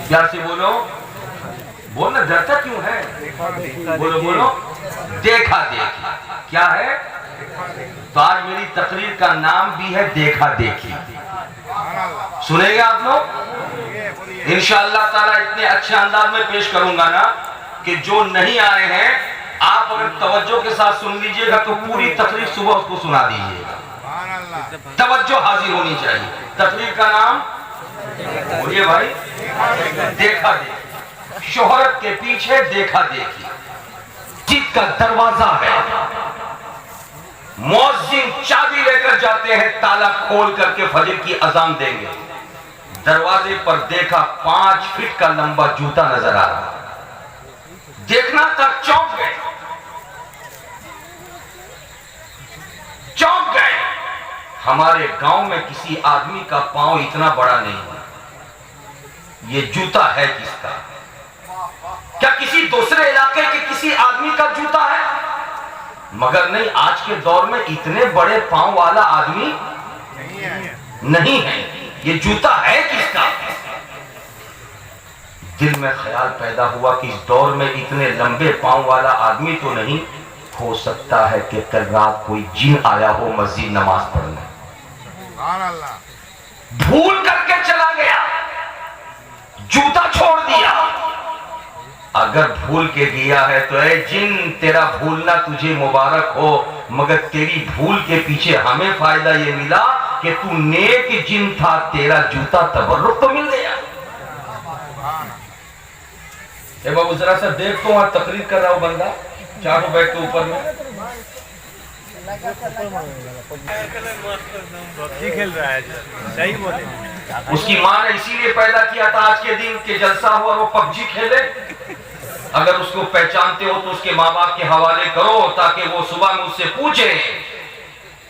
प्यार से बोलो, बोलना डरता क्यों है? बोलो बोलो, देखा देखी। क्या है? तो आज मेरी तकरीर का नाम भी है देखा देखी। सुनेंगे आप लोग इंशाअल्लाह ताला। इतने अच्छे अंदाज में पेश करूंगा ना कि जो नहीं आए हैं आप अगर तवज्जो के साथ सुन लीजिएगा तो पूरी तकरीर सुबह उसको सुना दीजिएगा। तवज्जो हाजिर होनी चाहिए। तकरीर का नाम बोलिए भाई, देखा देखी। शोहरत के पीछे देखा देखी जीत का दरवाजा है। मुअज्जिन चाबी लेकर जाते हैं, ताला खोल करके फजर की अजान देंगे। दरवाजे पर देखा 5 फीट का लंबा जूता नजर आ रहा। देखना तक चौंक गए, चौंक गए। हमारे गांव में किसी आदमी का पांव इतना बड़ा नहीं है, ये जूता है किसका? क्या किसी दूसरे इलाके के किसी आदमी का जूता है? मगर नहीं, आज के दौर में इतने बड़े पांव वाला आदमी नहीं है। ये जूता है किसका? दिल में ख्याल पैदा हुआ कि इस दौर में इतने लंबे पांव वाला आदमी तो नहीं हो सकता है कि कल रात कोई जिन आया हो मस्जिद नमाज पढ़ने, भूल करके चला गया, जूता छोड़ दिया। अगर भूल के गया है तो ऐ जिन, तेरा भूलना तुझे मुबारक हो, मगर तेरी भूल के पीछे हमें फायदा ये मिला कि तू नेक जिन था, तेरा जूता तबर्रुक तो मिल गया। ए बाबू जरा सा देख तो वहां तकरीर कर रहा हूं बंदा 4 बैठ के ऊपर में खेल रहा है। सही बोले। उसकी मां ने इसीलिए पैदा किया था आज के दिन के जलसा हो और वो पबजी खेले। अगर उसको पहचानते हो तो उसके माँ बाप के हवाले करो ताकि वो सुबह में उससे पूछे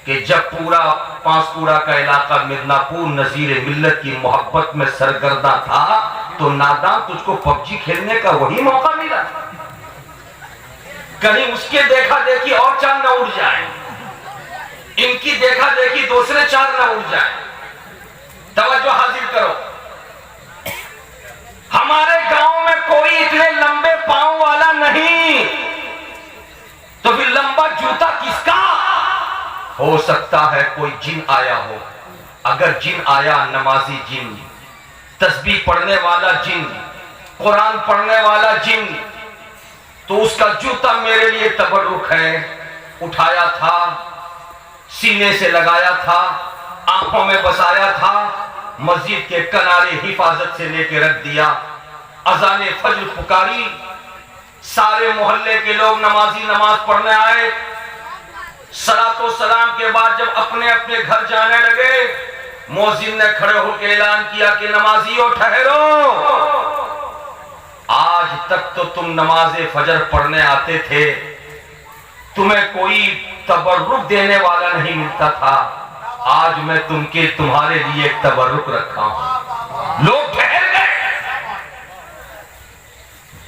कि जब पूरा पांसकुड़ा का इलाका मिदनापुर नजीर मिल्लत की मोहब्बत में सरगर्दा था तो नादान तुझको पबजी खेलने का वही मौका मिला। कहीं उसके देखा देखी और चांद न उड़ जाए, इनकी देखा देखी दूसरे चांद न उड़ जाए। तवज्जो हासिल करो। हमारे गांव में कोई इतने लंबे पांव वाला नहीं, तो फिर लंबा जूता किसका? हो सकता है कोई जिन आया हो। अगर जिन आया, नमाजी जिन, तस्बीह पढ़ने वाला जिन, कुरान पढ़ने वाला जिन, तो उसका जूता मेरे लिए तबर्रुक है। उठाया था, सीने से लगाया था, आंखों में बसाया था, मस्जिद के किनारे हिफाजत से लेके रख दिया। अजाने फज्र पुकारी, सारे मोहल्ले के लोग नमाजी नमाज पढ़ने आए। सलातो सलाम के बाद जब अपने अपने घर जाने लगे, मुअज्जिन ने खड़े होकर ऐलान किया कि नमाजियों ठहरो, आज तक तो तुम नमाज़े फजर पढ़ने आते थे, तुम्हें कोई तबर्रुक देने वाला नहीं मिलता था, आज मैं तुम्हारे लिए एक तबर्रुक रखा हूं। लोग ठहर गए।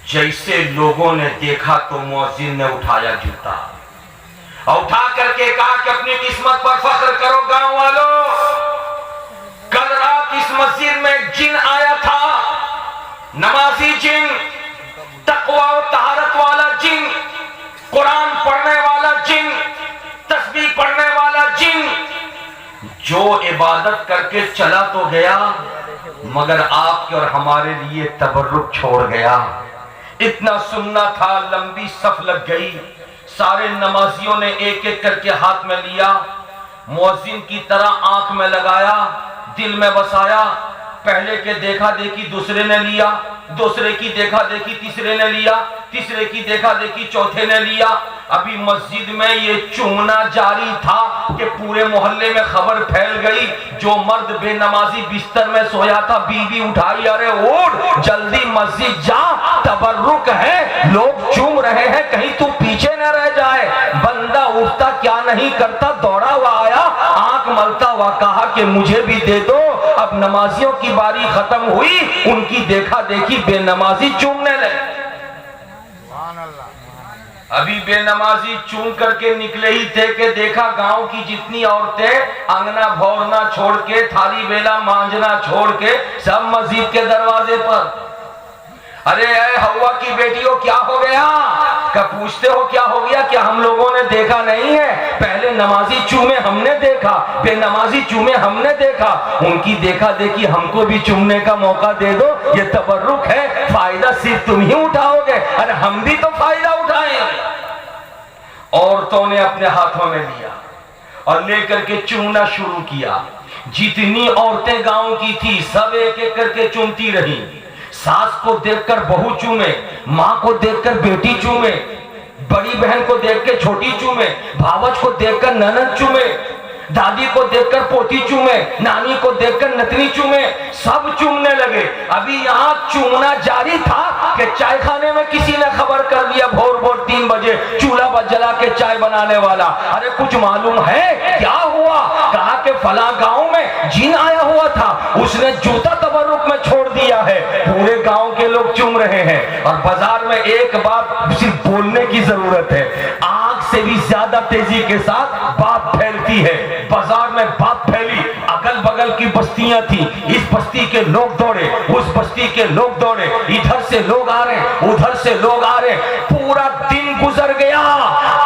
जैसे लोगों ने देखा तो मुअज्जिन ने उठाया जूता और उठा करके कहा कि अपनी किस्मत पर फख्र करो गांव वालों, कल रात इस मस्जिद में एक जिन आया था, नमाजी जिन, तकवा और तहारत वाला जिन, कुरान पढ़ने वाला जिन, तस्बीह पढ़ने वाला जिन, जो इबादत करके चला तो गया मगर आपके और हमारे लिए तबर्रुक छोड़ गया। इतना सुनना था, लंबी सफ लग गई। सारे नमाजियों ने एक एक करके हाथ में लिया, मुअज्जिन की तरह आंख में लगाया, दिल में बसाया। पहले के देखा देखी दूसरे ने लिया, दूसरे की देखा देखी तीसरे ने लिया, तीसरे की देखा देखी चौथे ने लिया। अभी मस्जिद में ये चूमना जारी था कि पूरे मोहल्ले में खबर फैल गई। जो मर्द बेनमाजी बिस्तर में सोया था, बीवी उठाई, अरे उठ जल्दी मस्जिद जा, तबर्रुक है, लोग चूम रहे हैं, कहीं तू पीछे न रह जाए। बंदा उठता क्या नहीं करता, दौड़ा हुआ आया, आंख मलता हुआ कहा कि मुझे भी दे दो। अब नमाजियों की बारी खत्म हुई, उनकी देखा देखी बेनमाजी चूमने लगे। अभी बेनमाजी चूम करके निकले ही थे कि देखा गांव की जितनी औरतें अंगना भौरना छोड़ के, थाली बेला मांजना छोड़ के सब मस्जिद के दरवाजे पर। अरे हवा की बेटियों क्या हो गया? क्या पूछते हो क्या हो गया? क्या हम लोगों ने देखा नहीं है? पहले नमाजी चूमे हमने देखा, बेनमाजी चूमे हमने देखा, उनकी देखा देखी हमको भी चूमने का मौका दे दो। ये तबर्रुक है, फायदा सिर्फ तुम ही उठाओगे, अरे हम भी तो फायदा उठाएंगे। औरतों ने अपने हाथों में लिया और लेकर के चूमना शुरू किया। जितनी औरतें गांव की थी सब एक एक करके चूमती रही। सास को देखकर बहू चूमे, माँ को देखकर बेटी चूमे, बड़ी बहन को देख के छोटी चूमे, भावज को देखकर ननद चूमे, दादी को देखकर पोती चूमे, नानी को देखकर नतनी चूमे, सब चूमने लगे। अभी यहाँ चूमना जारी था कि चाय खाने में किसी ने खबर कर दिया, भोर भोर 3 बजे चूल्हा जला के चाय बनाने वाला। अरे कुछ मालूम है क्या हुआ? कहा कि फला गांव में जिन आया हुआ था, उसने जूता तबर्रुक में छोड़ दिया है। पूरे गांव के लोग चूम रहे हैं और बाजार में एक बात सिर्फ बोलने की जरूरत है, आग से भी ज्यादा तेजी के साथ बात फैलती है। बाजार में बात फैली, अगल बगल की बस्तियां थी, इस बस्ती के लोग दौड़े, उस बस्ती के लोग दौड़े, इधर से लोग आ रहे, उधर से लोग आ रहे। पूरा दिन गुजर गया,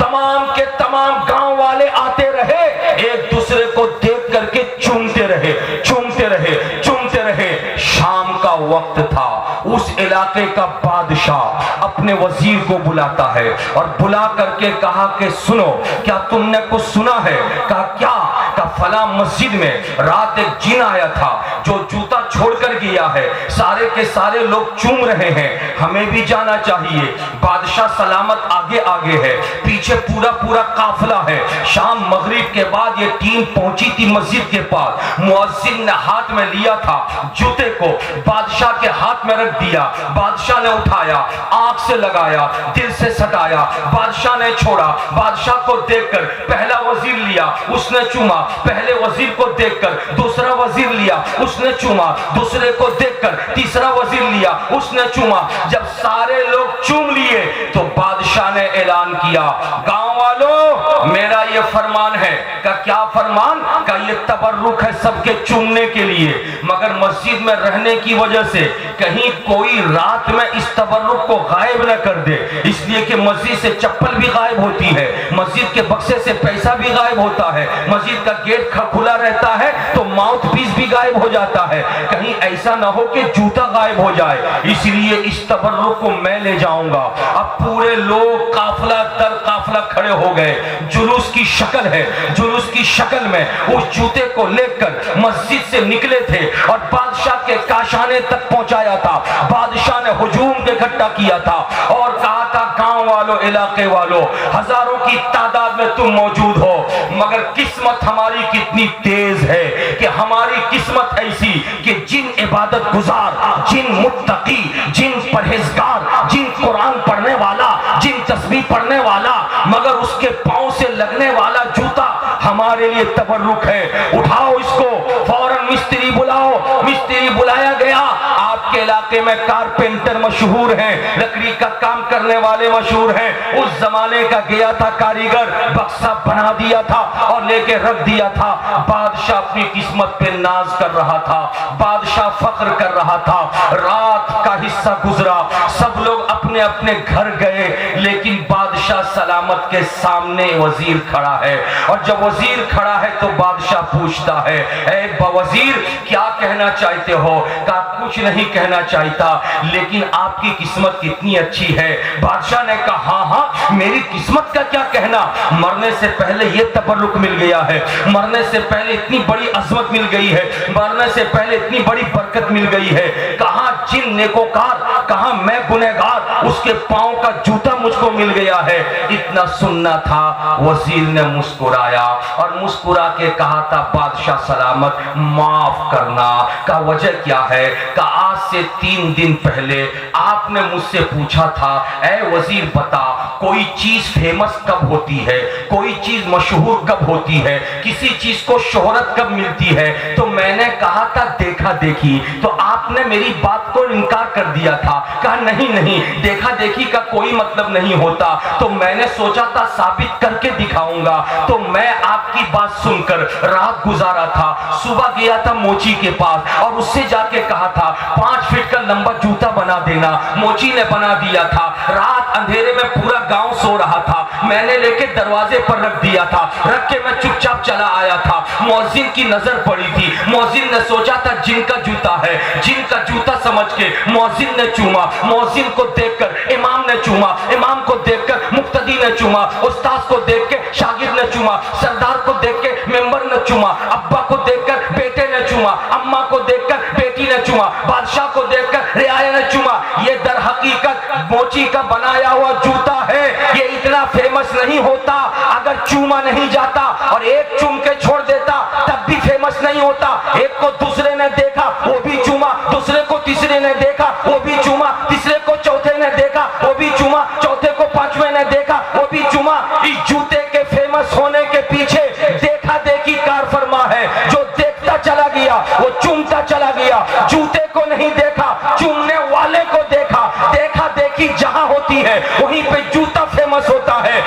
तमाम के तमाम गांव वाले आते रहे, एक दूसरे को देख करके चूमते रहे, चूमते रहे, चूमते रहे। शाम का वक्त था, उस इलाके का बादशाह अपने वजीर को बुलाता है और बुला करके कहा कि सुनो, क्या तुमने कुछ सुना है? कहा क्या? का फला मस्जिद में रात एक जिन आया था जो जूता छोड़कर गया है, सारे के सारे लोग चूम रहे हैं, हमें भी जाना चाहिए। बादशाह सलामत आगे आगे है, पीछे पूरा पूरा काफिला है। शाम मगरिब के बाद ये टीम पहुंची थी मस्जिद के पास। मुअज्जिन ने हाथ में लिया था जूते को, बादशाह के हाथ में रख दिया। बादशाह ने उठाया, आंख से लगाया, दिल से सटाया, बादशाह ने छोड़ा। बादशाह को देखकर पहला वजीर लिया, उसने चूमा। पहले वजीर को देखकर दूसरा वजीर लिया, उसने चूमा। दूसरे को देखकर तीसरा वजीर लिया, उसने चूमा। जब सारे लोग चूम लिए तो बादशाह ने ऐलान किया, गांव वालों, मेरा ये फरमान है। का क्या फरमान? का ये तबर्रुक है सबके चूमने के लिए, मगर मस्जिद में रहने की वजह से कहीं कोई रात में इस तबर्रुक को गायब न कर दे, इसलिए कि मस्जिद से चप्पल भी गायब होती है, मस्जिद के बक्से से पैसा भी गायब होता है, मस्जिद का गेट खुला रहता है तो माउथ पीस भी गायब हो जाता है। कहीं ऐसा ना हो कि जूता गायब हो जाए, इसलिए इस तबर्रुक को मैं ले जाऊंगा। अब पूरे लोग काफिला दर काफिला खड़े हो गए। जुलूस की शक्ल है, जुलूस की शक्ल में उस जूते को लेकर मस्जिद से निकले थे और बादशाह के काशाने तक पहुंचाया था। बादशाह ने हुजूम इकट्ठा किया था और कहा था, गांव वालों, इलाके वालों, हजारों की तादाद में तुम मौजूद हो, मगर किस्मत हमारी कितनी तेज है कि हमारी किस्मत ऐसी कि जिन इबादत गुजार, जिन मुत्तकी, जिन परहेजगार, जिन कुरान पढ़ने वाला, जिन तस्बीह पढ़ने वाला, मगर उसके पांव से लगने वाला जूता हमारे लिए तबर्रुक है। उठाओ इसको, फौरन मिस्त्री बुलाओ। मिस्त्री बुलाया गया। आपके इलाके में कारपेंटर मशहूर हैं, लकड़ी का काम करने वाले मशहूर हैं। उस जमाने का गया था कारीगर, बक्सा बना दिया था और लेके रख दिया था। बादशाह अपनी किस्मत पे नाज कर रहा था, बादशाह फख्र कर रहा था। रात का हिस्सा गुजरा, सब लोग अपने अपने घर गए, लेकिन बादशाह सलामत के सामने वजीर खड़ा है। और जब वजीर खड़ा है तो बादशाह पूछता है, ए वजीर, क्या कहना चाहते हो? का कुछ नहीं कहना चाहता, लेकिन आपकी किस्मत कितनी अच्छी है। बादशाह ने कहा, हाँ हाँ, मेरी किस्मत का क्या कहना, मरने से पहले ये तबर्रुक मिल गया है, मरने से पहले इतनी बड़ी अजमत मिल गई है, मरने से पहले इतनी बड़ी बरकत मिल गई है। कहा जिन नेकोकार, कहा मैं गुनहगार, उसके पांव का जूता मुझको मिल गया है। इतना सुनना था। वजीर ने मुस्कुराया और मुस्कुरा के कहा था, बादशाह सलामत, माफ करना। का वजह क्या है? का आज से 3 दिन पहले आपने मुझसे पूछा था, ए वजीर बता, कोई चीज फेमस कब होती है, कोई चीज मशहूर कब होती है, किसी चीज को शोहरत कब मिलती है। तो मैंने कहा था देखा देखी, तो आपने मेरी बात को इनकार कर दिया था, कहा नहीं नहीं देखा देखी का कोई मतलब नहीं होता। तो मैंने सोचा था साबित करके दिखाऊंगा। तो मैं आपकी बात सुनकर रात गुजारा था, सुबह गया था मोची के पास और उससे जाके कहा था 5 फीट का लंबा जूता बना देना। मोची ने बना दिया था। रात अंधेरे में पूरा गांव सो रहा था, मैंने लेके दरवाजे पर रख दिया था, रख के मैं चुपचाप चला आया था। मौजिन की नजर पड़ी थी, मौजिन ने सोचा था जिन का जूता है, जिन का जूता समझ के मौजिन ने चूमा। मौजिन को देखकर इमाम ने चूमा, इमाम को देखकर मुक्तदी ने चूमा, उस्ताद को देख के शागिर्द ने चूमा, सरदार को देख के मेंबर ने चूमा, अब्बा को देखकर बेटे ने चूमा, अम्मा को देखकर बेटी ने चूमा, बादशाह को देखकर रियाया ने चूमा। ये दर हकीकत मोची का बनाया हुआ जूता है। ये इतना फेमस नहीं होता अगर चूमा नहीं जाता, और एक चूम के छोड़ देता तब भी फेमस नहीं होता। एक को दूसरे ने देखा वो भी चूमा, दूसरे को तीसरे ने देखा वो भी चूमा, तीसरे को चौथे ने देखा वो भी चूमा, चौथे को पांचवें ने देखा वो भी चूमा। इस जूते के फेमस होने के पीछे देखा देखी कार फरमा है। जो देखता चला गया वो चूमता चला गया, जूते को नहीं देखा, चूमने वाले को देखा। देखा देखी जहां होती है वहीं पे जूता फेमस होता है।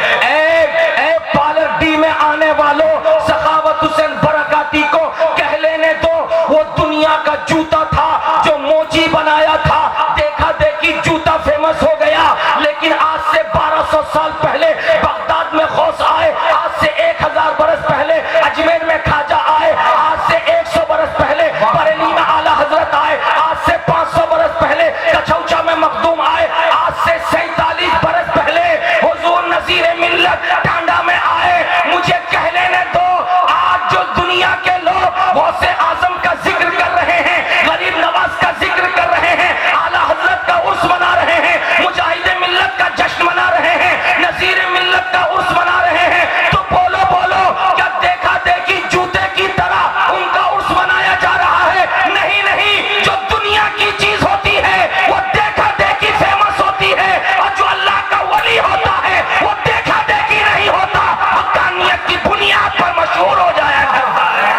एक पार्लर डी में आने वालों, सखावत हुसैन बरकाती को कह लेने दो, वो दुनिया का जूता था जो मोची बनाया था। देखा देखी जूता फेमस हो गया, लेकिन आज से 1200 साल पहले बगदाद में गौस आए, आज से 1000 बरस पहले अजमेर में खाजा आए, आज से 100 बरस पहले बरेली में आला हजरत आए, आज से 500 बरस पहले कछौचा में मखदूम आए, आज से 47 बरस पहले हुजूर नज़ीर मिल्लत टांडा में आए। मुझे कह लेने दो, आज जो दुनिया के लोग गौसे आजम का जिक्र कर रहे हैं, गरीब नवाज का जिक्र कर रहे हैं, आला हजरत का उर्स मना रहे हैं, मुजाहिद मिल्लत का जश्न मना रहे हैं, नज़ीर मिल्लत का उर्स मना रहे हैं, तो बोलो बोलो क्या देखा देखी जूते की तरह उनका उर्स मनाया जा रहा है? नहीं नहीं, जो दुनिया की चीज होती है वो देखा देखी फेमस होती है, और जो अल्लाह का वली होता है वो देखा देखी नहीं होता, हक्कानियत की बुनियाद पर मशहूर हो जाया करता है।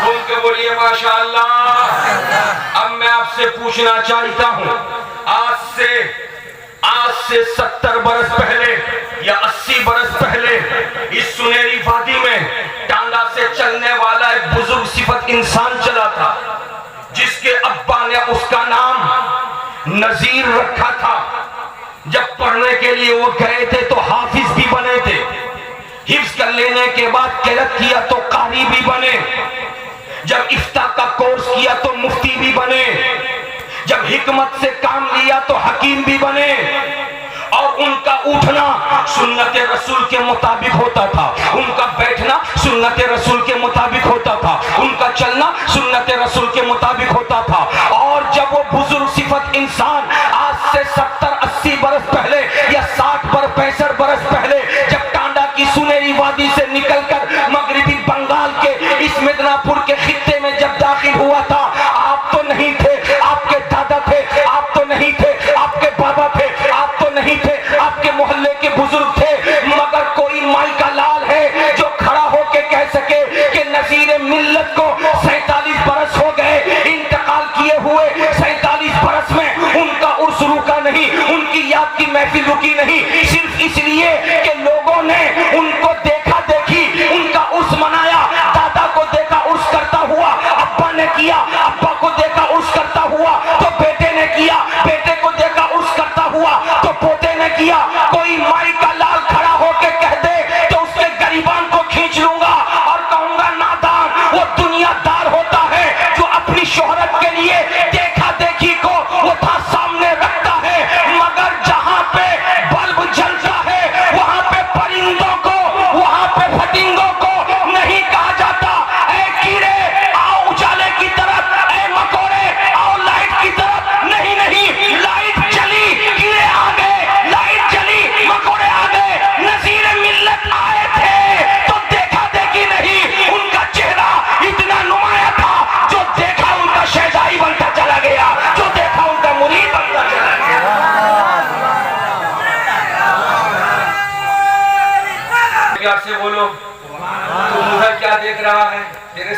बोल के बोलिए माशाअल्लाह। अब मैं आपसे पूछना चाहता हूं, आज से 70 बरस पहले या 80 बरस पहले इस सुनहरी वादी में टांगा से चलने वाला एक बुजुर्ग सिफत इंसान चला था, जिसके अब्बा ने उसका नाम नजीर रखा था। जब पढ़ने के लिए वो गए थे तो हाफिज भी बने थे, हिफ्ज कर लेने के बाद किरात किया तो कारी भी बने, जब इफ्ता का कोर्स किया तो मुफ्ती भी बने, जब हिकमत से काम लिया तो हकीम भी बने। और उनका उठना सुन्नत रसूल के मुताबिक होता था, उनका बैठना सुन्नत रसूल के मुताबिक होता था, उनका चलना सुन्नत रसूल के मुताबिक होता था। और जब वो बुजुर्ग सिफत इंसान आज से 70-80 बरस पहले या 60 बरस 65 बरस पहले जब टांडा की सुनहरी वादी से निकलकर मगरिबी बंगाल के इस मिदनापुर के खित्ते में जब दाखिल हुआ था, आप तो नहीं थे, आपके दादा थे, आप तो नहीं थे, आपके बाबा थे, आप तो नहीं थे, आपके मोहल्ले के बुजुर्ग थे, मगर कोई माई का लाल है जो खड़ा होके कह सके कि नज़ीर मिल्लत को 47 बरस हो गए इंतकाल किए हुए, 47 बरस में उनका उर्स रुका नहीं, उनकी याद की महफिल रुकी नहीं, सिर्फ इसलिए कि लोगों ने उनको देखा देखी उनका उर्स मनाया। दादा को देखा उर्स करता हुआ, अब्बा ने किया, अब्बा को देखा उर्स करता हुआ तो बेटे ने किया, बेटे को देखा उर्स करता हुआ तो पोते ने किया। कोई माई का लाल खड़ा होके कह दे तो उसके गरीबान को खींच लूंगा और कहूंगा नादान। वो दुनियादार होता है जो अपनी शोहरत के लिए देखा देखी को वो था सामने रखता है, मगर जहां पे बल्ब जल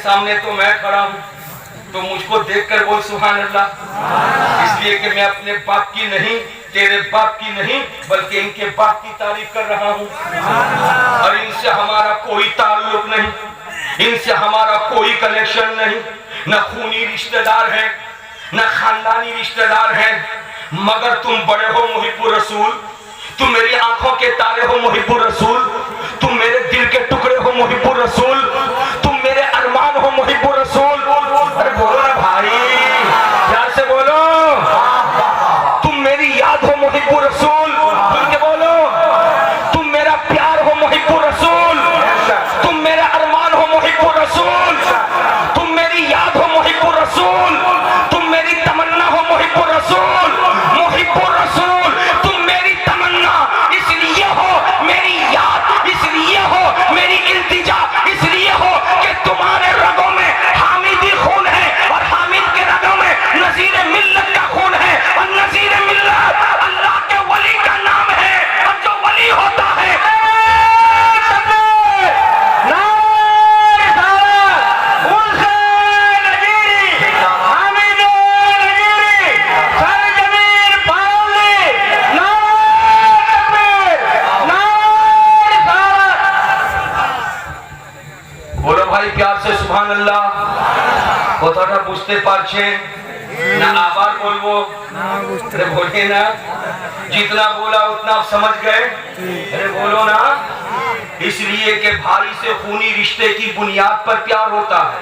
सामने तो मैं खड़ा हूँ, तो मुझको देखकर बोल सुभान अल्लाह। इसलिए कि मैं अपने बाप की नहीं, तेरे बाप की नहीं, बल्कि इनके बाप की तारीफ कर रहा हूँ। और इनसे हमारा कोई ताल्लुक नहीं, इनसे हमारा कोई कनेक्शन नहीं, न खूनी रिश्तेदार है, न खानदानी रिश्तेदार है, मगर तुम बड़े हो मुहिब्बुर रसूल, तुम मेरी आंखों के तारे हो मुहिब्बुर रसूल, तुम मेरे दिल के टुकड़े हो मुहिब्बुर रसूल, तुम मेरे अरमान हो मुहिब्बुर रसूल। अरे बोलो ना भाई, प्यार से बोलो, तुम मेरी याद हो मुहिब्बुर रसूल, बोल के बोलो, तुम मेरा प्यार हो मुहिब्बुर रसूल, तुम मेरा अरमान हो मुहिब्बुर रसूल, तुम मेरी याद हो मुहिब्बुर रसूल, तुम मेरी तमन्ना हो मुहिब्बुर रसूल, मुहिब्बुर रसूल, तुम मेरी तमन्ना इसलिए हो, मेरी याद इसलिए हो, मेरी इल्तिजा इसलिए हो कि तुम्हारे रगों में हामिदी खून है और हामिद के रगों में नज़ीर मिल्लत का खून है, और नज़ीर मिल्लत अल्लाह के वली का नाम है। और जो वली होता है प्यार से सुभान अल्लाह। কথাটা বুঝতে পারছেন ना? आबार बोलबो, अरे बोलिए ना, जितना बोला उतना आप समझ गए, अरे बोलो ना। इसलिए कि भाई से खूनी रिश्ते की बुनियाद पर प्यार होता है,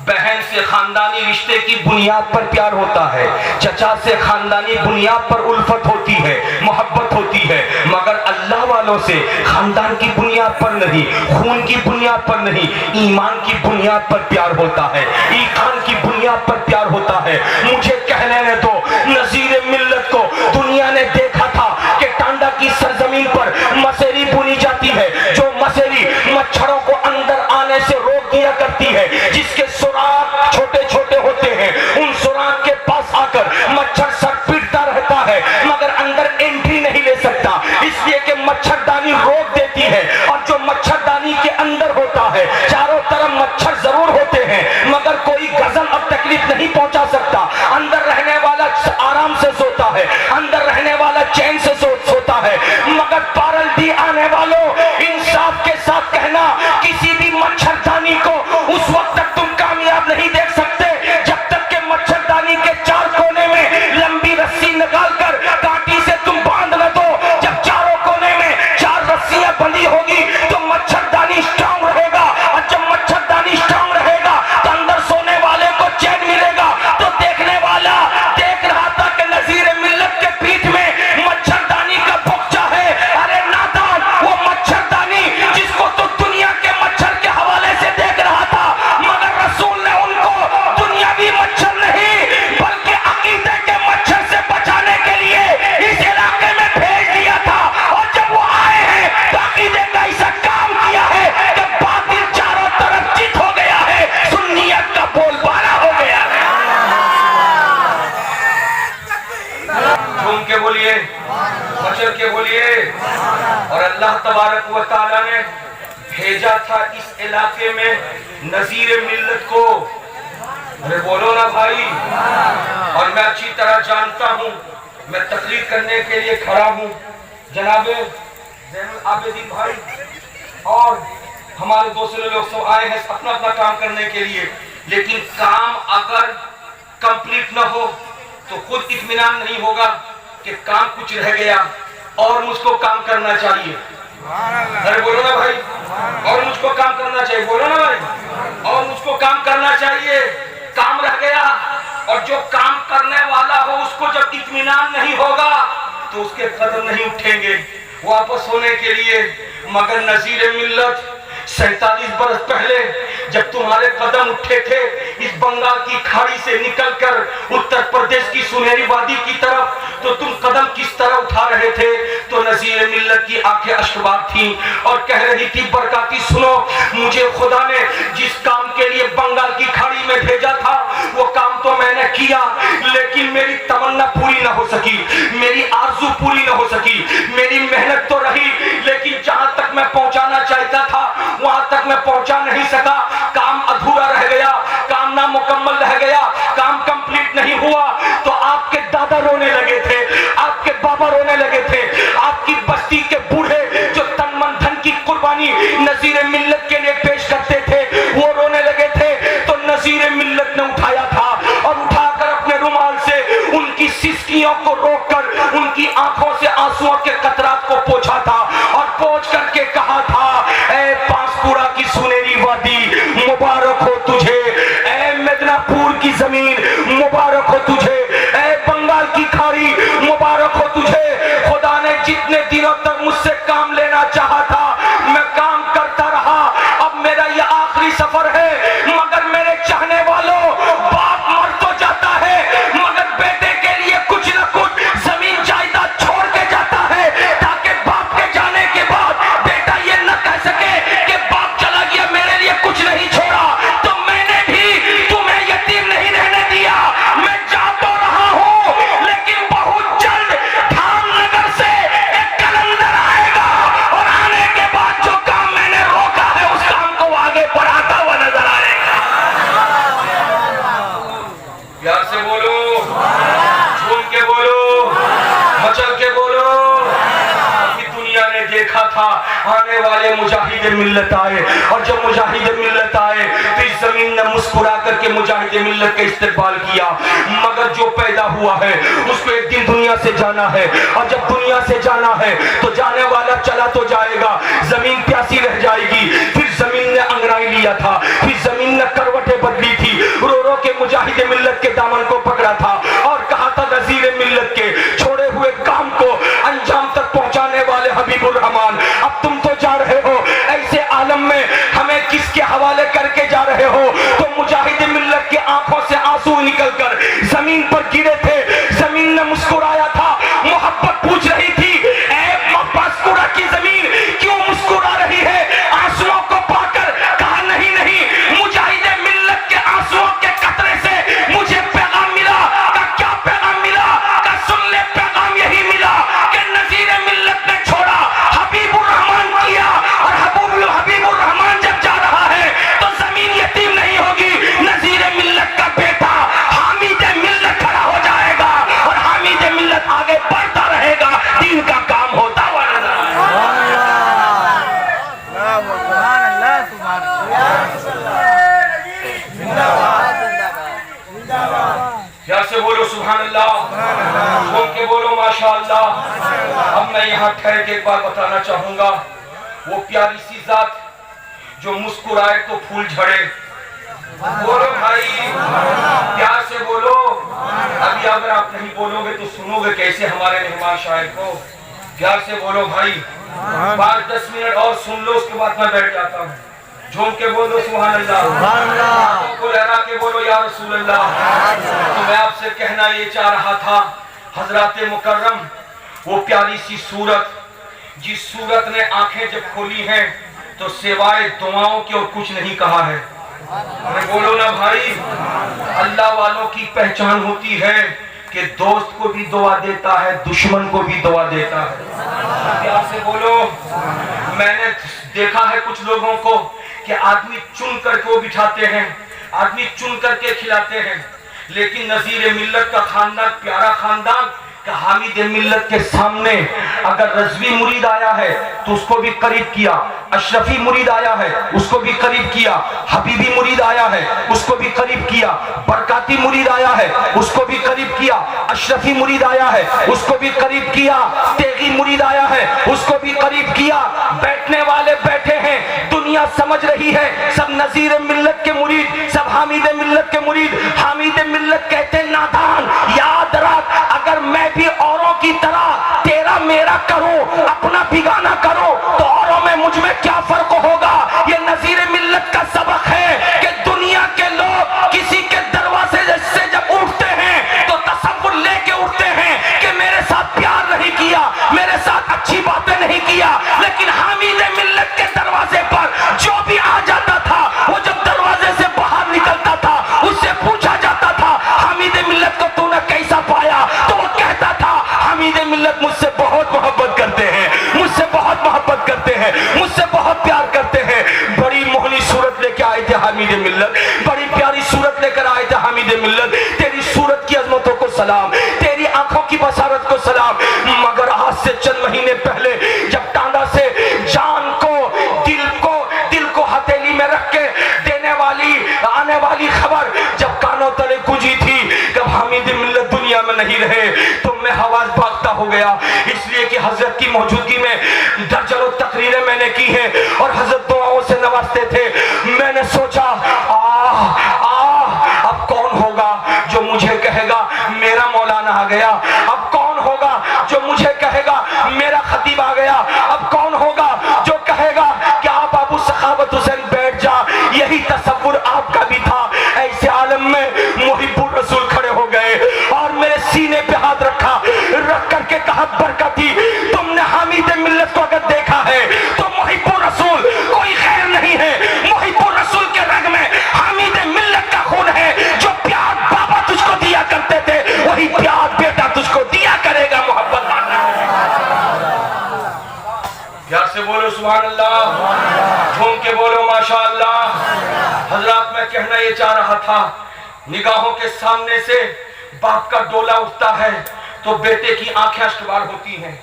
बहन से खानदानी रिश्ते की बुनियाद पर प्यार होता है, चचा से खानदानी बुनियाद पर उल्फत होती है, मोहब्बत होती है, मगर अल्लाह वालों से खानदान की बुनियाद पर नहीं, खून की बुनियाद पर नहीं, ईमान की बुनियाद पर प्यार होता है, ईमान की बुनियाद पर प्यार होता है। मुझे कहने दो, नज़ीर मिल्लत को दुनिया ने देखा था कि टांडा की सरजमीन पर मसेरी बुनी जाती है, जो मसेरी मच्छरों को अंदर आने से रोक दिया करती है, जिसके सुराख छोटे छोटे होते हैं, उन सुराख के पास आकर मच्छर सर पीटता रहता है, मगर अंदर एंट्री नहीं ले सकता, इसलिए कि मच्छरदानी रोक देती है। और जो मच्छरदानी के अंदर होता है, चारों तरफ मच्छर जरूर होते हैं, मगर कोई गजल अब तकलीफ नहीं पहुंचा सकता। अंदर रहने वाला आराम से सोता है, अंदर रहने वाला चैन से सोता है, मगर पारल्दी आने वालों, इंसाफ के साथ कहना, किसी भी मच्छरदानी को उस वक्त तक तुम कामयाब नहीं देख सकते जब तक के मच्छरदानी के चार कोने में लंबी रस्सी निकालकर कांटी से तुम बांध न दो। जब चारों कोने में चार रस्सियां बंधी होगी तो मच्छरदानी स्ट्रांग रहेगा, और जब मच्छरदानी स्ट्रांग रहेगा तो अंदर सोने वाले को चैन मिलेगा। तो देखने वाला देख रहा था कि नज़ीर मिल्लत के पीठ में मच्छरदानी का बोक्चा है। अरे नादान, वो मच्छरदानी जिसको तो दुनिया के मच्छर के हवाले से देख रहा था, मगर रसूल ने उनको दुनियावी मच्छर नहीं बल्कि अकीदे के मच्छर से बचाने के लिए इस इलाके में भेज दिया था। और जब वो आए हैं तो अकीदे का ऐसा काम किया है कि बातिल चारों तरफ चित हो गया है, सुन्नियत का बोलबाला हो गया है। झूम के बोलिए, मचल के बोलिए। और अल्लाह तबारक व तआला ने भेजा था इस इलाके में नज़ीर मिल्लत को। अरे बोलो ना भाई। और मैं अच्छी तरह जानता हूँ, मैं तकरीर करने के लिए खड़ा हूँ, जनाबे ज़ैनुल आबिदीन भाई और हमारे दूसरे लोग सब आए हैं अपना अपना काम करने के लिए, लेकिन काम अगर कंप्लीट न हो तो खुद इत्मीनान नहीं होगा कि काम कुछ रह गया और मुझको काम करना चाहिए। अरे बोलो ना भाई, और मुझको काम करना चाहिए, बोलो ना भाई, और मुझको काम करना चाहिए। काम रह गया, और जो काम करने वाला हो उसको जब इत्मीनान नहीं होगा तो उसके कदम नहीं उठेंगे वापस होने के लिए। मगर नज़ीर मिल्लत 47 बरस पहले जब तुम्हारे कदम उठे थे इस बंगाल की खाड़ी से निकलकर उत्तर प्रदेश की सुनहरी वादी की तरफ, तो तुम कदम किस तरह उठा रहे थे? तो नज़ीर मिल्लत की आंखें अश्कबार थी और कह रही थी, बरकाती सुनो, मुझे खुदा ने जिस काम के लिए बंगाल की खाड़ी में भेजा था वो काम तो मैंने किया, लेकिन मेरी तमन्ना पूरी ना हो सकी, मेरी आरज़ू पूरी ना हो सकी। मेरी मेहनत तो रही, लेकिन जहां तक मैं पहुंचाना चाहता था वहां तक मैं पहुंचा नहीं सका, काम अधूरा रह मुकम्मल रह गया, काम कंप्लीट नहीं हुआ, तो आपके दादा रोने लगे थे, आपके बाबा रोने लगे थे, आपकी बस्ती के बूढ़े जो तन मन धन की कुर्बानी नजीर मिल्लत के लिए पेश करते थे वो रोने लगे थे। तो नजीर मिल्लत ने उठाया था और उठाकर अपने रुमाल से उनकी सिसकियों को रोककर उनकी आंखों से आंसुओं के कतरात को पोंछा था और पोंछ करके कहा था, ऐ बांसपुरा की सुनहरी वादी मुबारक हो तुझे, ऐ मिदनापुर की जमीन मुबारक हो तुझे, ऐ बंगाल की खाड़ी मुबारक हो तुझे। खुदा ने जितने दिनों तक मुझसे काम लेना चाहा था मैं काम करता रहा, अब मेरा यह आखिरी सफर है, मगर मेरे चाहने वालों, बाप मर तो जाता है मगर बेटे के लिए कुछ न कुछ जमीन जायदाद छोड़ के जाता है, ताकि बाप के जाने के बाद बेटा ये न कह सके कि बाप चला गया मेरे लिए कुछ नहीं छोड़ा। तो मैंने भी तुम्हें यतीम नहीं रहने दिया, मैं जा तो रहा हूं लेकिन बहुत जल्द धामनगर से एक कलंदर आएगा और आने के बाद जो काम मैंने रोका है उस काम को आगे बढ़ाता हुआ नजर आएगा। प्यार से बोलो, झूम के बोलो, मचल के बोलो कि दुनिया ने देखा था आने वाले मुजाहिद मिल्लत आए, और जब मुजाहिद मिल्लत आए तो इस जमीन ने मुस्कुरा करके मुजाहिद मिल्लत का इस्तेमाल किया, मगर जो पैदा हुआ है उसको एक दिन दुनिया से जाना है, और जब दुनिया से जाना है तो जाने वाला चला तो जाएगा, जमीन प्यासी रह जाएगी। फिर जमीन ने अंगड़ाई लिया था, फिर जमीन ने करवटें बदली थी, रो रो के मुजाहिद मिल्लत के दामन को पकड़ा था और कहा था, नजीर मिल्लत के छोड़े हुए काम को अंजाम तक पहुंचाने वाले हबीबुर रहमान, अब तुम तो जा रहे हो, ऐसे आलम में हमें किसके हवाले करके जा रहे हो? तो मुजाहिद मिल्लत की आंखों से आंसू निकलकर जमीन पर गिरे थे, जमीन ने मुस्कुराया था, मोहब्बत पूछ रही थी, ऐ बांसपुरा की जमीन क्यों मुस्कुरा रही है? आंसुओं को पाकर कहा, नहीं नहीं, मुजाहिद मिल्लत के आंसुओं के कतरे से मुझे पैगाम मिला। का क्या पैगाम मिला? का सुन ले, पैगाम यही मिला कि नजीर मिल्लत ने छोड़ा, हबीबुर रहमान किया, और हबीबुर रहमान जब जा रहा है तो जमीन यतीम नहीं होगी, नजीर मिल्लत का बेटा हामिद मिल्लत खड़ा हो जाएगा और हामिद मिल्लत आगे बढ़ता रहेगा, दीन का काम होता हुआ नजर प्यार से बोलो सुभान अल्लाह, बोल के बोलो माशा अल्लाह। अब मैं यहाँ ठहर के एक बार बताना चाहूंगा, वो प्यारी सी जात जो मुस्कुराए तो फूल झड़े, बोलो भाई, प्यार से बोलो। अभी अगर आप नहीं बोलोगे तो सुनोगे कैसे हमारे मेहमान शायर को? प्यार से बोलो भाई, 5-10 मिनट और सुन लो, उसके बाद मैं बैठ जाता हूँ। झूम के बोलो सुभान अल्लाह, को लहरा के बोलो या रसूल अल्लाह। तो मैं आपसे कहना ये चाह रहा था, हजरत मुकर्रम, वो प्यारी सी सूरत, जिस सूरत ने आंखें जब खोली हैं तो सिवाय दुआओं के और कुछ नहीं कहा है। मैं बोलो ना भाई, अल्लाह वालों की पहचान होती है कि दोस्त को भी दुआ देता है, दुश्मन को भी दुआ देता है। प्यार से बोलो। मैंने देखा है कुछ लोगों को कि आदमी चुन करके वो बिठाते हैं, आदमी चुन करके खिलाते हैं, लेकिन नजीर मिल्लत का खानदान प्यारा खानदान, हामिद मिल्लत के सामने अगर रज़वी मुरीद आया है तो उसको भी करीब किया, अशरफी मुरीद आया है उसको भी करीब किया, हबीबी मुरीद आया है उसको भी करीब किया, बरकाती मुरीद आया है उसको भी करीब किया, अशरफी मुरीद आया है उसको भी करीब किया, तेगी मुरीद आया है उसको भी करीब किया। बैठने वाले बैठे हैं, दुनिया समझ रही है, सब नजीर मिल्लत के मुरीद, सब हामिद मिल्लत के मुरीद। हामिद मिल्लत कहते नादान, याद रख, अगर मैं भी औरों की तरह तेरा मेरा करूं, अपना बिगाना करूं, तो औरों में मुझ में क्या फर्क होगा? ये नजीर मिल्लत का सबक है कि दुनिया के लोग किसी के दरवाजे से जब उठते हैं तो तसव्वुर लेके उठते हैं कि मेरे साथ प्यार नहीं किया, मेरे साथ अच्छी बातें नहीं किया, लेकिन हामिद मिल्लत के दरवाजे पर जो भी आ जाता था, वो जब दरवाजे से बाहर निकलता था उससे पूछा जाता था, हामिद मिल्लत को तूने कैसा पाया? तो वो कहता था, हामिद मिल्लत मुझसे बहुत मोहब्बत करता हामिद मिल्लत, तेरी सूरत की अजमतों को सलाम, तेरी आंखों की बसारत को सलाम। मगर आज से चंद महीने पहले जब टांडा से जान को दिल को हथेली में रख के देने वाली आने वाली खबर जब कानों तले गूंजी थी कि हामिद मिल्लत दुनिया में नहीं रहे, तो मैं हवास भागता हो गया। इसलिए कि हजरत की मौजूदगी में दर्जनों तकरीरें मैंने की हैं और हजरत दुआओं से नवाजते थे। मैंने सोचा अब कौन होगा जो मुझे कहेगा मेरा मौलाना आ गया, अब कौन होगा जो मुझे कहेगा मेरा खतीब आ गया, अब कौन होगा जो कहेगा कि आप अबू सखावत हुसैन बैठ जा। यही तसव्वुर आपका भी था। ऐसे आलम में मुहिब्बुर रसूल खड़े हो गए और मेरे सीने पे हाथ रख करके कहा, बरकती तुमने हामिद मिल्लत को अगर देखा है तो मुहिब्बुर रसूल कोई खैर नहीं है। मुहिब्बुर रसूल के रग में हामिद मिल्लत का खून है। जो प्यार बाबा तुझको दिया करते थे वही प्यार बेटा तुझको दिया करेगा। मोहब्बत प्यार से बोलो सुभान अल्लाह, झूम के बोलो माशा अल्लाह। हजरात मैं कहना ये चाह रहा था, निगाहों के सामने से बाप का डोला उठता है तो बेटे की आंखें अश्कबार होती हैं।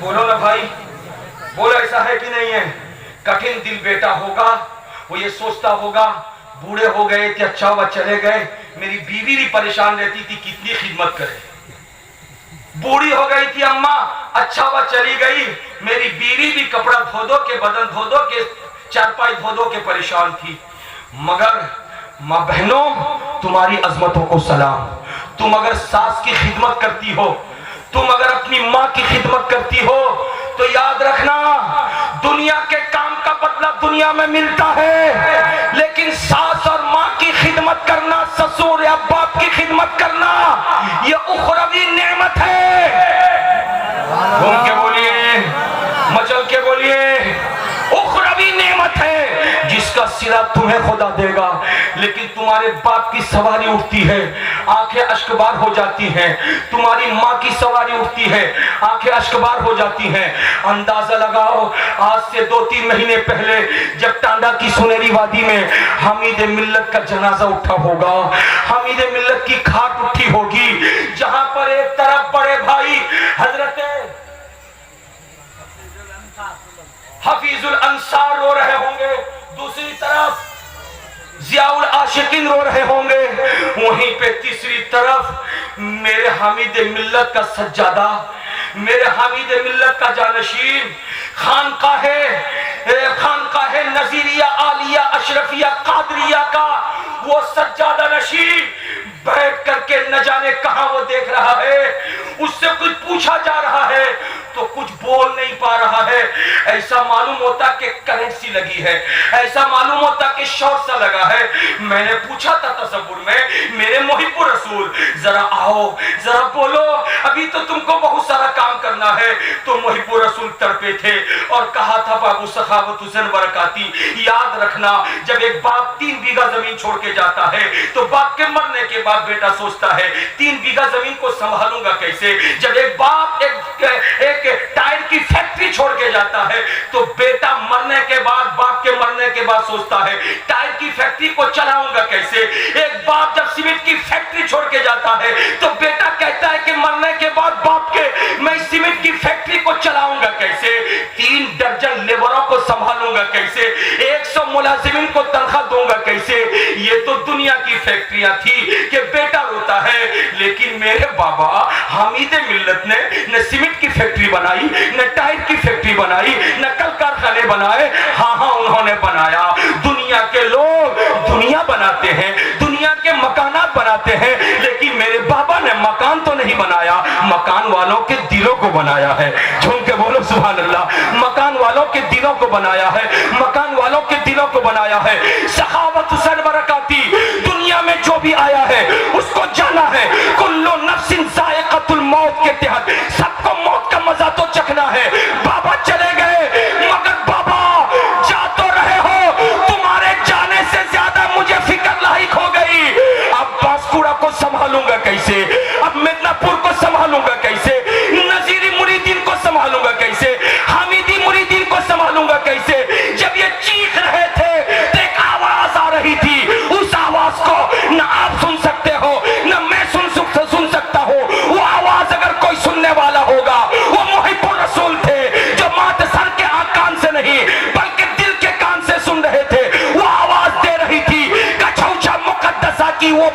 बोलो ना भाई, बोलो ऐसा है कि नहीं है? कठिन दिल बेटा होगा, वो ये सोचता होगा बूढ़े हो गए थे, अच्छा हुआ चले गए, मेरी बीवी भी परेशान रहती थी कितनी खिदमत करे। बूढ़ी हो गई थी अम्मा, अच्छा हुआ चली गई, मेरी बीवी भी कपड़ा धो दो के, बदन धो दो के, चारपाई धो दो के परेशान थी। मगर माँ बहनों तुम्हारी अजमतों को सलाम। तुम अगर सास की खिदमत करती हो, तुम अगर अपनी माँ की खिदमत करती हो तो याद रखना दुनिया के काम का बदला दुनिया में मिलता है, लेकिन सास और माँ की खिदमत करना, ससुर या बाप की खिदमत करना, ये उखरवी नेमत है। घूम के बोलिए, मचल के बोलिए, उखरवी नेमत है जिसका सिला तुम्हें खुदा देगा। लेकिन तुम्हारे बाप की सवारी उठती है, आंखें अश्कबार हो जाती हैं। तुम्हारी माँ की सवारी उठती है, आंखें अश्कबार हो जाती हैं। अंदाजा लगाओ, आज से 2-3 महीने पहले जब टांडा की सुनहरी वादी में हामिद मिल्लत का जनाजा उठा होगा, हामिद मिल्लत की खाट उठी होगी, जहां पर एक तरफ बड़े भाई हजरत हफीजुल अंसार रो रहे होंगे, दूसरी तरफ जियाउल आशिकीन रो रहे होंगे, वहीं पे तीसरी तरफ मेरे हामिद मिल्लत का सज्जादा, मेरे हामिद मिल्लत का जानशीन, खानकाहे नजीरिया आलिया अशरफिया कादरिया का वो सज्जादा नशीन बैठ करके न जाने कहां वो देख रहा है। उससे कुछ पूछा जा रहा है तो कुछ बोल नहीं पा रहा है। ऐसा मालूम होता कि करंट सी लगी है, ऐसा मालूम होता कि शॉर्ट सा लगा है। मैंने पूछा था तसव्वुर में, मेरे मुहिब्बुर रसूल जरा आओ, जरा बोलो, अभी तो तुमको बहुत सारा काम करना है। तो मुहिब्बुर रसूल तड़पे थे और कहा था बाबू सखावत हुसैन बरकाती, याद रखना जब एक बाप 3 बीघा जमीन छोड़ के जाता है तो बाप के मरने के बाद बेटा सोचता है 3 बीघा जमीन को संभालूंगा कैसे। जब एक बाप एक टायर की फैक्ट्री छोड़ के जाता है तो बेटा मरने के बाद, बाप के मरने के बाद सोचता है टायर की फैक्ट्री को चलाऊंगा कैसे। एक बाप जब सीमेंट की फैक्ट्री छोड़ के जाता है तो बेटा कहता है कि मरने के बाद बाप के मैं सीमेंट की फैक्ट्री को चलाऊंगा कैसे, 3 दर्जन लेबरों को संभालूंगा कैसे, 100 मुलाजिमिन को तनख्वाह दूंगा कैसे। ये तो दुनिया की फैक्ट्रियां थी कि बेटा रोता है। लेकिन मेरे बाबा हामिद मिल्लत ने न सीमेंट की फैक्ट्री बनाई, न टायर की फैक्ट्री बनाई, न कल कारखाने बनाए। हाँ उन्होंने बनाया। दुनिया के लोग दुनिया बनाते हैं, दुनिया के मकानात बनाते हैं, लेकिन मेरे बाबा ने मकान तो नहीं बनाया, मकान वालों के दिलों को बनाया है। झूम के बोलो सुभान अल्लाह। मकान वालों के दिलों को बनाया है, मकान वालों के दिलों को बनाया है। सखावत हुसैन बरकाती दुनिया में जो भी आया है उसको जाना है, कुल्लु नफ्सिन ज़ाइक़तुल मौत के तहत सबको मौत का मजा तो चखना है। बाबा चले गए मगर बाबा जा तो रहे हो, तुम्हारे जाने से ज्यादा मुझे फिक्र लाहिक हो गई। अब बांसकुड़ा को संभालूंगा कैसे, अब मिदनापुर को संभालूंगा कैसे, नजीरी मुरीदीन को संभालूंगा कैसे, हामिदी मुरीदीन को संभालूंगा कैसे। जब ये चीख रहे थे तो एक आवाज आ रही थी,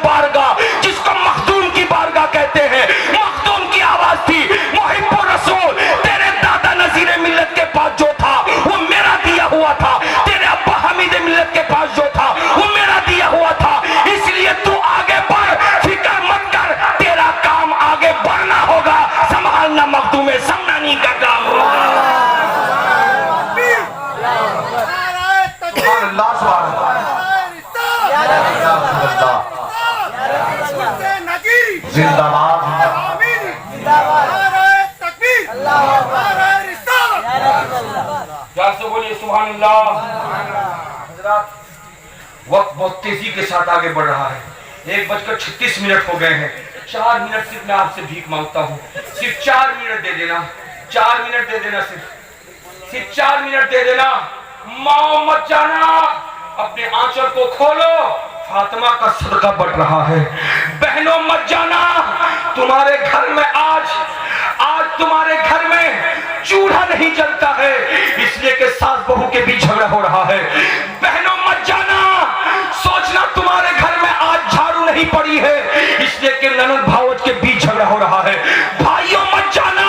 बारगाह, जिसको मखदूम की बारगाह कहते हैं, मखदूम की आवाज थी मुहिब्बुर रसूल। तेरे दादा नजीर मिल्लत के पास जो था वो मेरा दिया हुआ था, तेरे अब्बा हमीद मिल्लत के पास जो था वो मेरा दिया हुआ था। इसलिए तू आगे बढ़, फिक्र मत कर, तेरा काम आगे बढ़ना होगा, संभालना मखदूम समनानी का काम होगा। जिंदाबाद। प्यार से बोलिए सुभान अल्लाह। वक्त बहुत तेजी के साथ आगे बढ़ रहा है। 1:36 हो गए हैं। 4 मिनट सिर्फ मैं आपसे भीख मांगता हूँ, सिर्फ 4 मिनट दे देना, 4 मिनट दे देना, सिर्फ 4 मिनट दे देना। माओ मत जाना, अपने आंचल को खोलो, फातिमा का सदका बढ़ रहा है। बहनों मत जाना, तुम्हारे घर में आज तुम्हारे घर में चूल्हा नहीं जलता है, इसलिए कि सास बहू के बीच झगड़ा हो रहा है। बहनों मत जाना, सोचना तुम्हारे घर में आज झाड़ू नहीं पड़ी है, इसलिए कि ननद भावज के बीच झगड़ा हो रहा है। भाइयों मत जाना,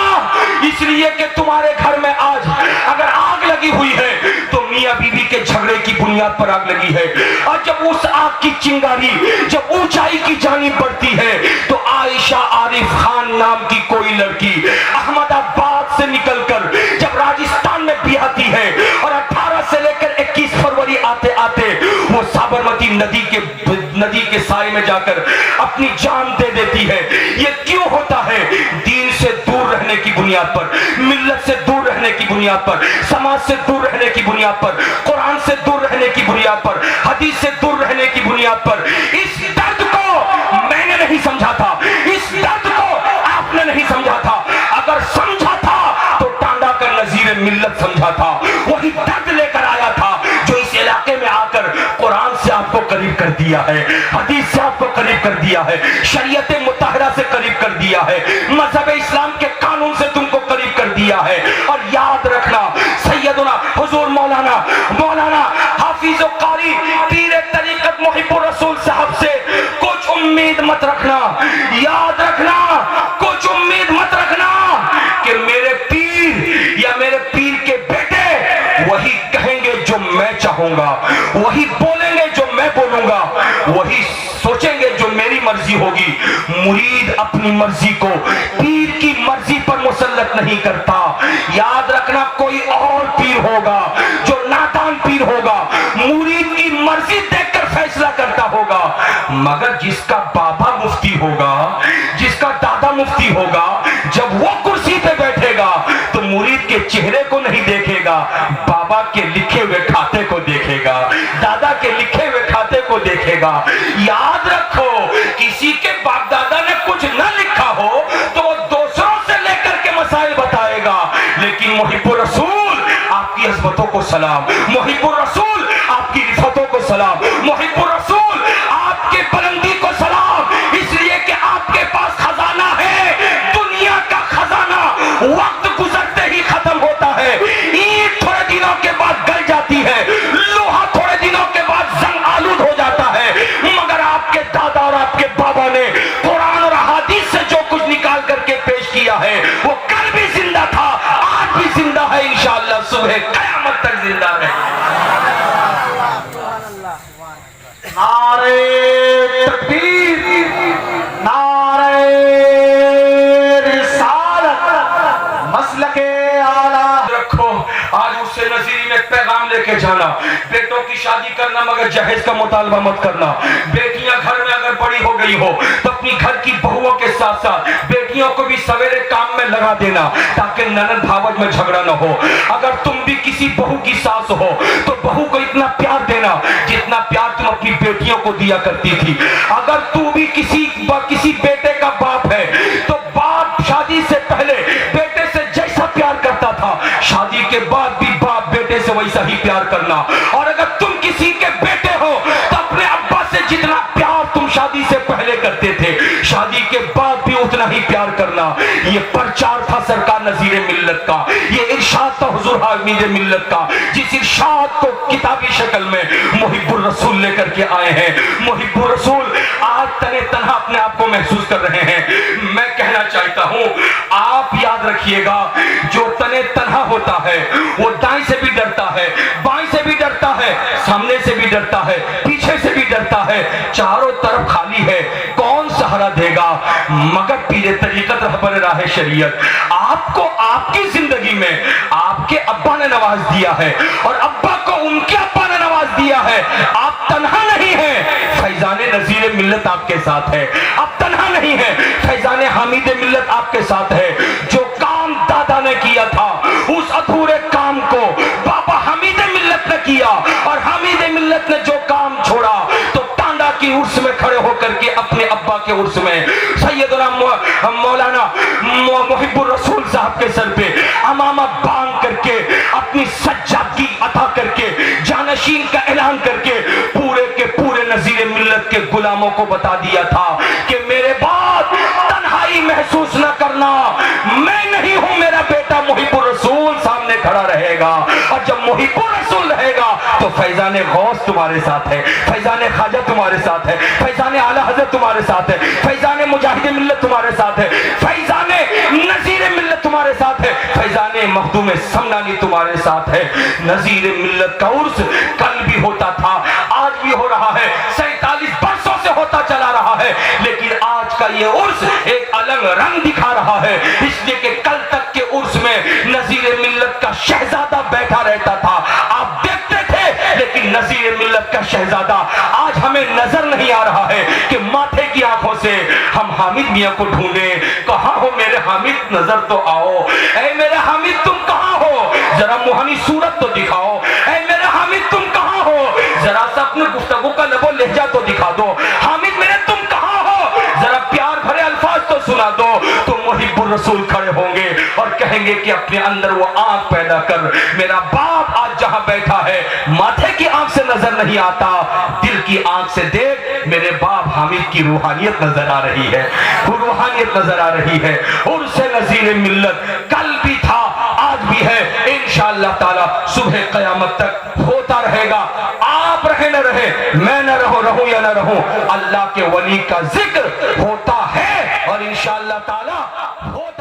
इसलिए कि तुम्हारे घर में आज अगर आग लगी हुई है तो मियां बीवी के झगड़े की बुनियाद पर आग लगी है। और जब उस आग की चिंगारी जब ऊंचाई की जानिब बढ़ती है तो आयशा आरिफ खान नाम की कोई लड़की अहमदाबाद से निकलकर जब राजस्थान में भी आती है और 18 से लेकर 21 फरवरी आते आते वो साबरमती नदी के साए में जाकर अपनी जान दे देती है। ये क्यों होता है? दीन से दूर रहने की बुनियाद पर, मिल्लत से दूर रहने की बुनियाद पर, समाज से दूर रहने की बुनियाद पर, कुरान से दूर रहने की बुनियाद पर, हदीस से दूर रहने की बुनियाद पर। इस दर्द को मैंने नहीं समझा था, इस दर्द को आपने नहीं समझा था। अगर समझा था तो टांडा का नजीर मिल्लत समझा था, वही दर्द लेकर आया था जो इस इलाके में आकर कुरान से आपको करीब कर दिया है, हदीस से आपको करीब कर दिया है, शरीयत मुताहरा से करीब कर दिया है, मजहब इस्लाम के कानून से तुमको करीब कर दिया है। और याद रखना, सैयदना हुजूर मौलाना हाफिज कारी पीर तरीकत मुहिब्बुर रसूल साहब से कुछ उम्मीद मत रखना। याद रखना, कुछ उम्मीद मत रखना कि मेरे पीर या मेरे पीर के बेटे वही कहेंगे जो मैं चाहूंगा, वही बोलेंगे जो मैं बोलूंगा, वही सोचेंगे जो मेरी मर्जी होगी। मुरीद अपनी मर्जी को पीर की मर्जी पर मुसल्लत नहीं करता। याद रखना, कोई और पीर होगा जो नादान पीर होगा, मुरीद की मर्जी देखकर फैसला करता होगा। मगर जिसका बाबा मुफ्ती होगा, जिसका दादा मुफ्ती होगा, जब वो कुर्सी पे बैठेगा तो मुरीद के चेहरे को नहीं देखेगा, बाबा के लिखे हुए खाते को देखेगा, दादा के लिखे हुए खाते को देखेगा। याद रखो, किसी के बाप दादा ने कुछ न लिखा हो तो वो दूसरों से लेकर के मसाइल बताएगा, लेकिन मुहिब्बुर रसूल आपकी अज़मतों को सलाम, मुहिब्बुर रसूल आपकी रिफ़तों को सलाम, मुहिब्बुर रसूल आपके बुलंदी को सलाम, इसलिए कि आपके पास खजाना है, दुनिया का खजाना वक्त गुजरते ही खत्म होता है। ईंट थोड़े दिनों के बाद गल जाती है, लोहा थोड़े दिनों के बाद जंग आलूद हो जाता है, मगर आपके दादा और आपके बाबा ने कुरान और हदीस से जो कुछ निकाल करके पेश किया है वो कल भी जिंदा था, आज भी जिंदा है, इंशाअल्लाह सुबह कयामत तक जिंदा है। नारे तकबीर, नारे रिसालत, मसलके आला। रखो, आज उससे नजीरी में पैगाम लेके जाना, बेटों की शादी करना मगर जहेज का मुतालबा मत करना। बेटियां घर में अगर बड़ी हो गई हो तो अपनी घर की बहुओं के साथ साथ बेटियों को भी सवेरे काम में लगा देना ताकि ननद भावज में झगड़ा न हो। अगर तुम भी किसी बहू की सास हो तो बहू को इतना प्यार देना जितना प्यार तुम अपनी बेटियों को दिया करती थी। अगर तू भी किसी बेटे का बाप है तो बाप शादी से पहले बेटे से जैसा प्यार करता था, शादी के बाद भी बाप बेटे से वैसा ही प्यार करना। और अगर तुम किसी के बेटे हो तो अपने अब्बा से जितना प्यार तुम शादी से पहले करते थे, शादी के बाद भी उतना ही प्यार करना। ये प्रचार था सरकार नज़ीर मिल्लत का, ये इरशाद था हुजूर हामिद मिल्लत का, जिस इरशाद को किताबी शक्ल में मुहिब्बुर रसूल लेकर के आए हैं। मुहिब्बुर रसूल आज तने तन्हा अपने आप को महसूस कर रहे हैं। मैं कहना चाहता हूं, आप याद रखिएगा, जो तने तन्हा होता है वो दाएं से भी डरता है, बाएं से भी डरता है, सामने से भी डरता है, पीछे से भी डरता है, चारों तरफ खाली है, कौन सहारा देगा मगर पीरे तरीकत रहबर राह शरीयत। आपको आपकी जिंदगी में आपके अब्बा ने नवाज दिया है और अब्बा को उनके अब्बा ने नवाज दिया है। आप तन्हा नहीं हैं, फैजाने नज़ीर मिल्लत आपके साथ है। आप तन्हा नहीं हैं, फैजाने हामिद मिल्लत आपके साथ है। जो काम दादा ने किया था उस अधूरे काम को बाबा हामिद मिल्लत ने किया, और हामिद मिल्लत ने जो काम छोड़ा तो टांडा की उर्स में खड़े होकर के अपने अब्बा के उर्स में सैयदना मौलाना मुहिब्बुर रसूल साहब के सर पे अमामा बांध करके अपनी सज्जादगी अता करके जानशीन का ऐलान करके पूरे के पूरे नज़ीर मिल्लत के गुलामों को बता दिया था कि मेरे बाद तन्हाई महसूस न करना, मैं नहीं हूं, मेरा बेटा मुहिब्बुर रसूल सामने खड़ा रहेगा। और जब मुहिब्बुर रसूल रहेगा तो फैजाने गौस तुम्हारे साथ है, फैजाने ख्वाजा तुम्हारे साथ है, फैजाने आला हजरत तुम्हारे साथ है, फैजाने मुजाहिद मिल्लत तुम्हारे साथ है, फैजाने नज़ीर मिल्लत तुम्हारे साथ है, फैजाने मखदूम समनानी तुम्हारे साथ है। नज़ीर मिल्लत का उर्स कल भी होता था, आज भी हो रहा है, 47 बरसों से होता चला रहा है, लेकिन आज का ये उर्स एक अलग रंग दिखा रहा है, इसलिए कि कल तक के उर्स में नज़ीर मिल्लत का शहजादा बैठा रहता था, आप देखते थे, लेकिन नज़ीर मिल्लत का शहजादा आज हमें नजर नहीं आ रहा है कि माथे की आंखों से हम हामिद मियां को ढूंढे। कहां हो मेरे हामिद, नजर तो आओ। ऐ मेरे हामिद तुम कहां हो, जरा मुहानी सूरत तो दिखाओ। ऐ मेरे हामिद तुम कहां हो, जरा सा अपने गुफ्तगू का लबो लहजा तो दिखा दो। हामिद मेरे तुम कहां हो, जरा प्यार भरे अल्फाज तो सुना दो। तो मुहिब्बुर रसूल खड़े होंगे और कहेंगे कि अपने अंदर वो आंख पैदा कर। मेरा बाप आज जहां बैठा है माथे की आंख से नजर नहीं आता, दिल की आंख से देख, मेरे बाप हामिद की रूहानियत नजर आ रही है, रूहानियत नजर आ रही है। और उससे नज़ीर मिल्लत कल भी था, आज भी है, इंशाअल्लाह ताला सुबह क़यामत तक होता रहेगा। आप रहे न रहे, मैं न रहूं या न रहूं, अल्लाह के वली का जिक्र होता है और इंशाअल्लाह ताला होता